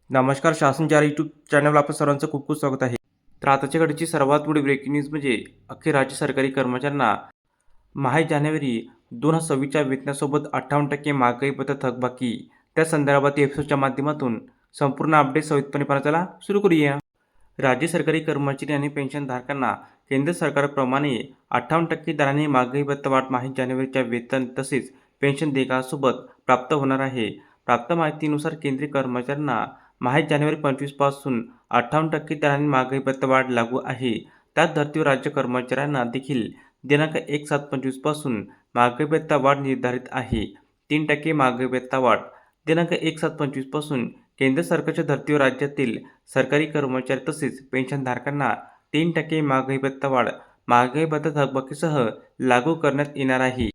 नमस्कार. शासन जारी यूट्यूब चॅनलवर आपलं सर्वांचं खूप खूप स्वागत आहे. तर आताच्या घडीची सर्वात मोठी ब्रेकिंग न्यूज म्हणजे अखेर राज्य सरकारी कर्मचाऱ्यांना जानेवारी 2026च्या वेतनासोबत 58% महागाई भत्ता थकबाकी. त्या संदर्भात एपिसोडच्या माध्यमातून संपूर्ण अपडेट सविस्तरपणे पाहण्याला सुरू करूया. राज्य सरकारी कर्मचारी आणि पेन्शनधारकांना केंद्र सरकारप्रमाणे 58% दराने महागाई भत्ता वाढ जानेवारीच्या वेतन तसेच पेन्शन देयकासोबत प्राप्त होणार आहे. प्राप्त माहितीनुसार केंद्रीय कर्मचाऱ्यांना जानेवारी 25 पासून 58% दराने महागाई भत्ता वाढ लागू आहे. त्याच धर्तीवर राज्य कर्मचाऱ्यांना देखील दिनांक 1/7/25 पासून महागाई भत्ता वाढ निर्धारित आहे. 3% महागाई भत्ता वाढ. दिनांक 1/7/25 पासून केंद्र सरकारच्या धर्तीवर राज्यातील सरकारी कर्मचारी तसेच पेन्शनधारकांना 3% महागाई भत्ता वाढ महागाई भत्ता थकबाकीसह लागू करण्यात येणार आहे.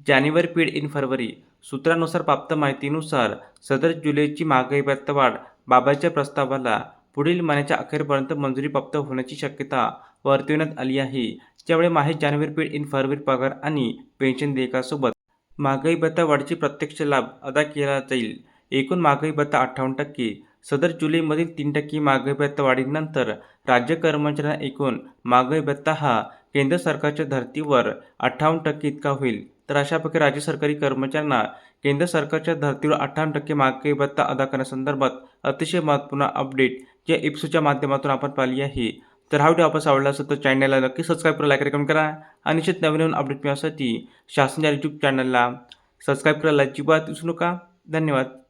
जानेवारी पेड इन फरवरी. सूत्रांनुसार प्राप्त माहितीनुसार सदर जुलैची महागाई भत्ता वाढ बाबतच्या प्रस्तावाला पुढील महिन्याच्या अखेरपर्यंत मंजुरी प्राप्त होण्याची शक्यता वर्तविण्यात आली आहे. ज्यामुळे जानेवारी पेड इन फरवरी पगार आणि पेन्शन देयकासोबत महागाई भत्ता वाढीचे प्रत्यक्ष लाभ अदा केला जाईल. एकूण महागाई भत्ता 58%. सदर जुलैमधील 3% महागाई भत्ता वाढीनंतर राज्य कर्मचाऱ्यांना एकूण महागाई भत्ता हा केंद्र सरकारच्या धर्तीवर 58% इतका होईल. तर अशा प्रकारे राज्य सरकारी कर्मचाऱ्यांना केंद्र सरकारच्या धर्तीवर 58% महागाई भत्ता अदा करण्यासंदर्भात अतिशय महत्त्वपूर्ण अपडेट या एपिसोडच्या माध्यमातून आपण पाहिली आहे. तर हा व्हिडिओ आपल्याला आवडला असेल तर चॅनलला नक्की सबस्क्राईब करा, लाईक रेकमेंड करा आणि निश्चित नवीन अपडेट मिळवण्यासाठी शासन यूट्यूब चॅनलला सबस्क्राईब करायला अजिबात विसरू नका. धन्यवाद.